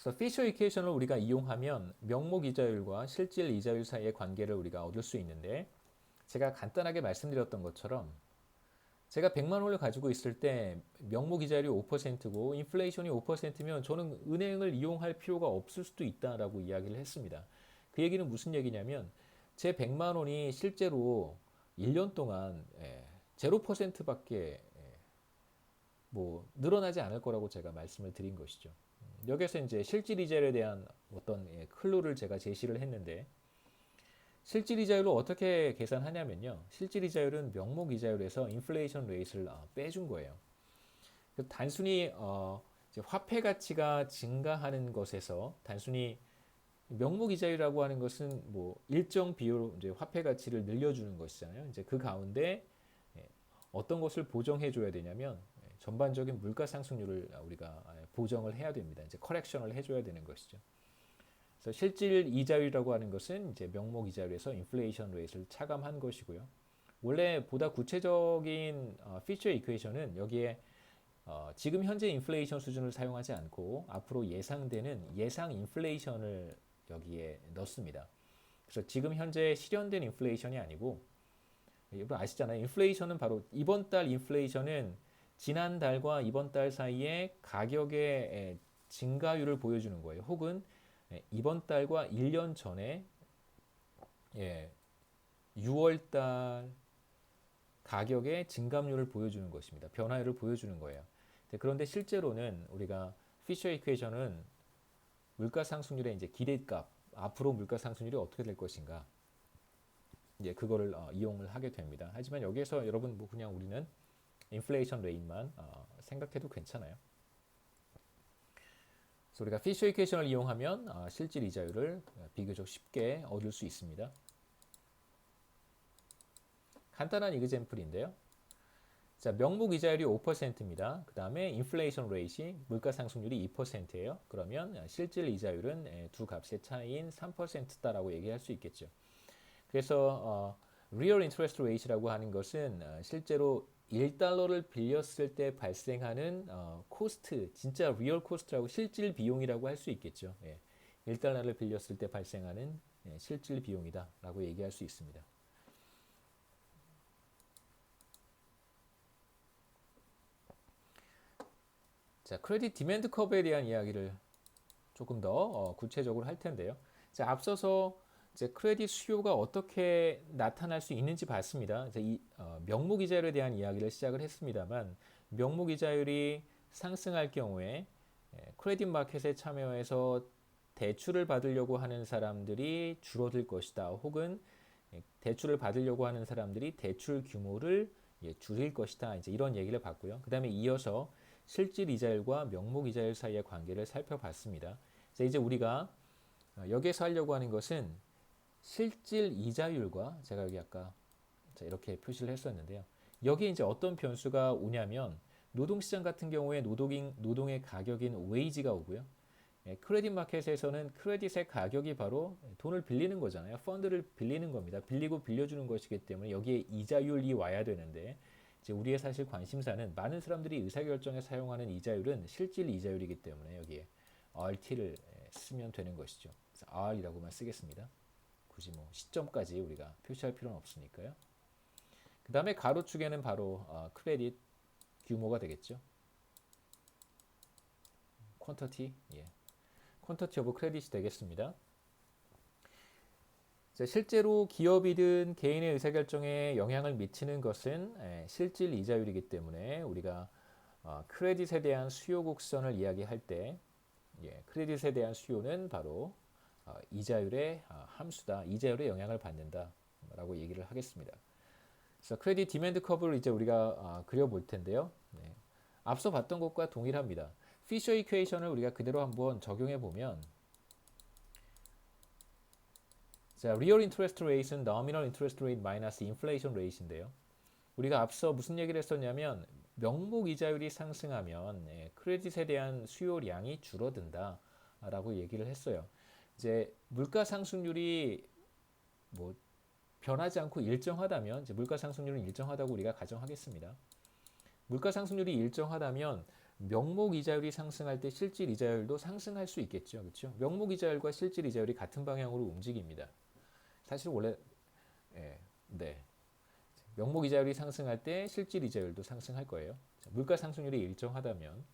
그래서 피셔 이퀘이션을 우리가 이용하면 명목 이자율과 실질 이자율 사이의 관계를 우리가 얻을 수 있는데, 제가 간단하게 말씀드렸던 것처럼 제가 100만 원을 가지고 있을 때 명목 이자율이 5%고 인플레이션이 5%면 저는 은행을 이용할 필요가 없을 수도 있다라고 이야기를 했습니다. 그 얘기는 무슨 얘기냐면 제 100만 원이 실제로 1년 동안 0%밖에 뭐 늘어나지 않을 거라고 제가 말씀을 드린 것이죠. 여기서 이제 실질 이자율에 대한 어떤 클루를 제가 제시를 했는데, 실질 이자율을 어떻게 계산하냐면요. 실질 이자율은 명목 이자율에서 인플레이션 레이트를 빼준 거예요. 단순히 이제 화폐 가치가 증가하는 것에서 단순히 명목 이자율이라고 하는 것은 뭐 일정 비율 이제 화폐 가치를 늘려주는 것이잖아요. 이제 그 가운데 어떤 것을 보정해 줘야 되냐면 전반적인 물가 상승률을 우리가 보정을 해야 됩니다. 이제 커렉션을 해줘야 되는 것이죠. 그래서 실질 이자율이라고 하는 것은 이제 명목 이자율에서 인플레이션 레이트를 차감한 것이고요. 원래 보다 구체적인 피처 이퀘이션은 여기에 지금 현재 인플레이션 수준을 사용하지 않고 앞으로 예상되는 예상 인플레이션을 여기에 넣습니다. 그래서 지금 현재 실현된 인플레이션이 아니고, 여러분 아시잖아요. 인플레이션은 바로 이번 달 인플레이션은 지난달과 이번 달 사이에 가격의 증가율을 보여주는 거예요. 혹은 이번 달과 1년 전에 6월 달 가격의 증감률을 보여주는 것입니다. 변화율을 보여주는 거예요. 그런데 실제로는 우리가 피셔 이퀘이션은 물가 상승률의 이제 기대값, 앞으로 물가 상승률이 어떻게 될 것인가, 이제 그거를 이용을 하게 됩니다. 하지만 여기에서 여러분 뭐 그냥 우리는 인플레이션 레인만 생각해도 괜찮아요. 그래서 우리가 피셔 이퀘이션을 이용하면 실질 이자율을 비교적 쉽게 얻을 수 있습니다. 간단한 이그젬플인데요. 자, 명목 이자율이 5%입니다. 그 다음에 인플레이션 레이시, 물가 상승률이 2%예요. 그러면 실질 이자율은 두 값의 차이인 3%다라고 얘기할 수 있겠죠. 그래서 real interest rate라고 하는 것은 실제로 1달러를 빌렸을 때 발생하는 코스트, 진짜 리얼 코스트라고 실질 비용이라고 할 수 있겠죠. 1달러를 빌렸을 때 발생하는 실질 비용이다라고 얘기할 수 있습니다. 자, 크레딧 디맨드 커브에 대한 이야기를 조금 더 구체적으로 할 텐데요. 자, 앞서서 이제 크레딧 수요가 어떻게 나타날 수 있는지 봤습니다. 이제 명목 이자율에 대한 이야기를 시작을 했습니다만, 명목 이자율이 상승할 경우에 크레딧 마켓에 참여해서 대출을 받으려고 하는 사람들이 줄어들 것이다. 혹은 대출을 받으려고 하는 사람들이 대출 규모를 줄일 것이다. 이제 이런 얘기를 봤고요. 그 다음에 이어서 실질 이자율과 명목 이자율 사이의 관계를 살펴봤습니다. 자, 이제 우리가 여기에서 하려고 하는 것은 실질 이자율과, 제가 여기 아까 이렇게 표시를 했었는데요. 여기에 이제 어떤 변수가 오냐면, 노동시장 같은 경우에 노동의 가격인 웨이지가 오고요. 크레딧 마켓에서는 크레딧의 가격이 바로 돈을 빌리는 거잖아요. 펀드를 빌리는 겁니다. 빌리고 빌려주는 것이기 때문에 여기에 이자율이 와야 되는데, 이제 우리의 사실 관심사는 많은 사람들이 의사결정에 사용하는 이자율은 실질 이자율이기 때문에 여기에 RT를 쓰면 되는 것이죠. 그래서 R이라고만 쓰겠습니다. 굳이 뭐 시점까지 우리가 표시할 필요는 없으니까요. 그 다음에 가로축에는 바로 크레딧 규모가 되겠죠. 퀀터티, 퀀터티 오브 크레딧이 되겠습니다. 자, 실제로 기업이든 개인의 의사결정에 영향을 미치는 것은 실질 이자율이기 때문에 우리가 크레딧에 대한 수요 곡선을 이야기할 때 크레딧에 대한 수요는 바로 이자율의 함수다. 이자율에 영향을 받는다라고 얘기를 하겠습니다. 그래서 크레딧 디맨드 커브를 이제 우리가 그려볼 텐데요. 앞서 봤던 것과 동일합니다. 피셔 이퀘이션을 우리가 그대로 한번 적용해 보면, 자, real interest rate은 nominal interest rate 마이너스 inflation rate인데요. 우리가 앞서 무슨 얘기를 했었냐면, 명목 이자율이 상승하면 크레딧에 대한 수요량이 줄어든다라고 얘기를 했어요. 이제 물가 상승률이 뭐 변하지 않고 일정하다면, 이제 물가 상승률은 일정하다고 우리가 가정하겠습니다. 물가 상승률이 일정하다면 명목 이자율이 상승할 때 실질 이자율도 상승할 수 있겠죠. 그렇죠? 명목 이자율과 실질 이자율이 같은 방향으로 움직입니다. 사실 원래 네. 명목 이자율이 상승할 때 실질 이자율도 상승할 거예요. 물가 상승률이 일정하다면.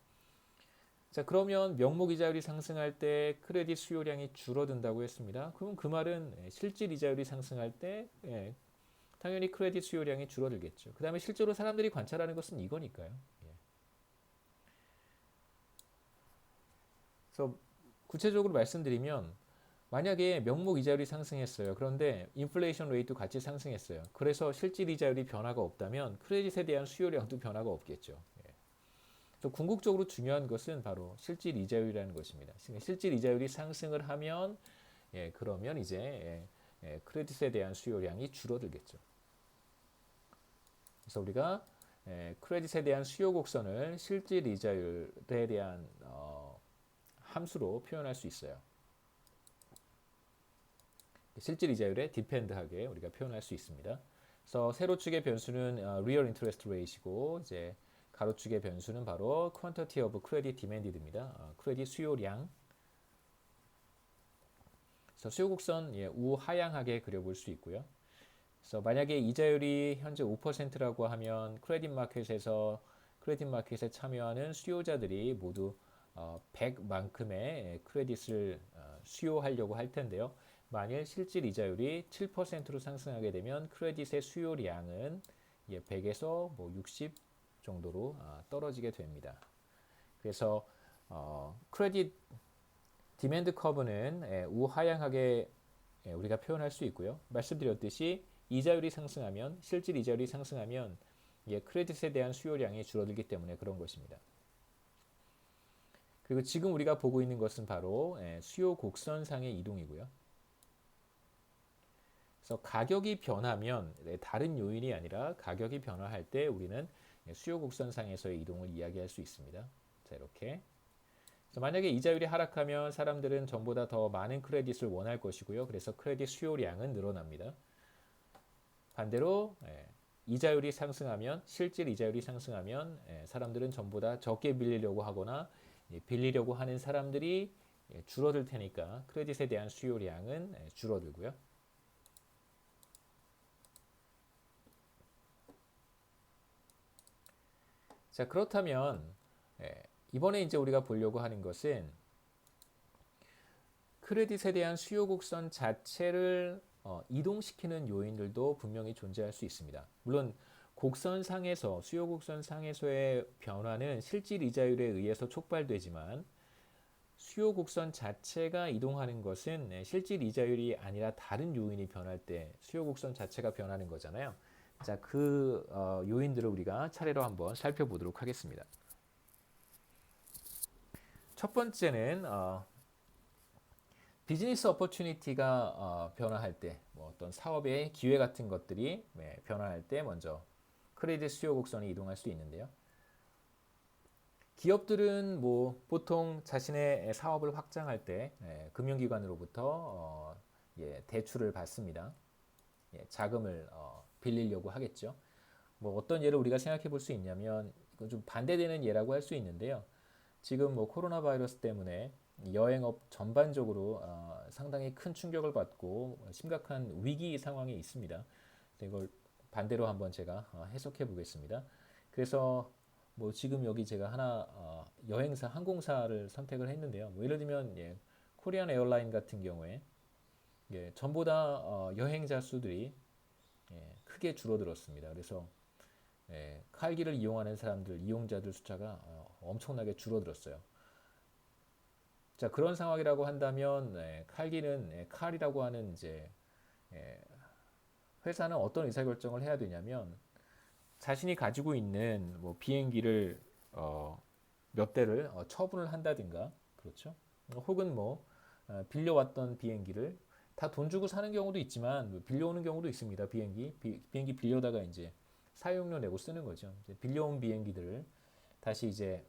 자, 그러면 명목 이자율이 상승할 때 크레딧 수요량이 줄어든다고 했습니다. 그럼 그 말은 실질 이자율이 상승할 때 당연히 크레딧 수요량이 줄어들겠죠. 그 다음에 실제로 사람들이 관찰하는 것은 이거니까요. 그래서 구체적으로 말씀드리면 만약에 명목 이자율이 상승했어요. 그런데 인플레이션 레이트도 같이 상승했어요. 그래서 실질 이자율이 변화가 없다면 크레딧에 대한 수요량도 변화가 없겠죠. 그래서 궁극적으로 중요한 것은 바로 실질 이자율이라는 것입니다. 실질 이자율이 상승을 하면 그러면 이제 크레딧에 대한 수요량이 줄어들겠죠. 그래서 우리가 크레딧에 대한 수요 곡선을 실질 이자율에 대한 함수로 표현할 수 있어요. 실질 이자율에 디펜드하게 우리가 표현할 수 있습니다. 그래서 세로축의 변수는 real interest rate이고 이제 가로축의 변수는 바로 quantity of credit demanded입니다. 크레딧 수요량. 그래서 수요 곡선 우하향하게 그려볼 수 있고요. 그래서 만약에 이자율이 현재 5%라고 하면 크레딧 마켓에 참여하는 수요자들이 모두 100만큼의 크레딧을 수요하려고 할 텐데요. 만일 실질 이자율이 7%로 상승하게 되면 크레딧의 수요량은 100에서 60 정도로 떨어지게 됩니다. 그래서 크레딧 디맨드 커브는 우하향하게 우리가 표현할 수 있고요. 말씀드렸듯이 이자율이 상승하면 실질 이자율이 상승하면 크레딧에 대한 수요량이 줄어들기 때문에 그런 것입니다. 그리고 지금 우리가 보고 있는 것은 바로 수요 곡선상의 이동이고요. 그래서 가격이 변하면 다른 요인이 아니라 가격이 변화할 때 우리는 수요 곡선상에서의 이동을 이야기할 수 있습니다. 자, 이렇게. 그래서 만약에 이자율이 하락하면 사람들은 전보다 더 많은 크레딧을 원할 것이고요. 그래서 크레딧 수요량은 늘어납니다. 반대로 이자율이 상승하면 실질 이자율이 상승하면 사람들은 전보다 적게 빌리려고 하거나 빌리려고 하는 사람들이 줄어들 테니까 크레딧에 대한 수요량은 줄어들고요. 자, 그렇다면 이번에 이제 우리가 보려고 하는 것은 크레딧에 대한 수요 곡선 자체를 이동시키는 요인들도 분명히 존재할 수 있습니다. 물론 곡선상에서 수요 곡선상에서의 변화는 실질 이자율에 의해서 촉발되지만 수요 곡선 자체가 이동하는 것은 실질 이자율이 아니라 다른 요인이 변할 때 수요 곡선 자체가 변하는 거잖아요. 자, 그 요인들을 우리가 차례로 한번 살펴보도록 하겠습니다. 첫 번째는 비즈니스 어퍼튜니티가 변화할 때, 어떤 사업의 기회 같은 것들이 변화할 때 먼저 크레딧 수요 곡선이 이동할 수 있는데요. 기업들은 보통 자신의 사업을 확장할 때 금융기관으로부터 대출을 받습니다. 자금을 빌리려고 하겠죠. 어떤 예를 우리가 생각해 볼 수 있냐면 이건 좀 반대되는 예라고 할 수 있는데요. 지금 코로나 바이러스 때문에 여행업 전반적으로 상당히 큰 충격을 받고 심각한 위기 상황에 있습니다. 이걸 반대로 한번 제가 해석해 보겠습니다. 그래서 지금 여기 제가 하나 여행사 항공사를 선택을 했는데요. 예를 들면 코리안 에어라인 같은 경우에 전보다 여행자 수들이 크게 줄어들었습니다. 그래서 칼기를 이용하는 사람들, 이용자들 숫자가 엄청나게 줄어들었어요. 자, 그런 상황이라고 한다면 칼기는 칼이라고 하는 이제 회사는 어떤 의사결정을 해야 되냐면 자신이 가지고 있는 비행기를 몇 대를 처분을 한다든가, 그렇죠? 혹은 빌려왔던 비행기를 다 돈 주고 사는 경우도 있지만 빌려오는 경우도 있습니다. 비행기 빌려다가 이제 사용료 내고 쓰는 거죠. 이제 빌려온 비행기들을 다시 이제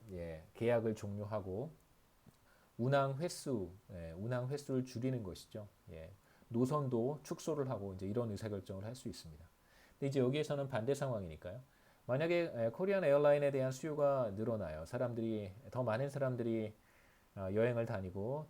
계약을 종료하고 운항 횟수를 줄이는 것이죠. 노선도 축소를 하고 이제 이런 의사결정을 할 수 있습니다. 근데 이제 여기에서는 반대 상황이니까요. 만약에 코리안 에어라인에 대한 수요가 늘어나요. 더 많은 사람들이 여행을 다니고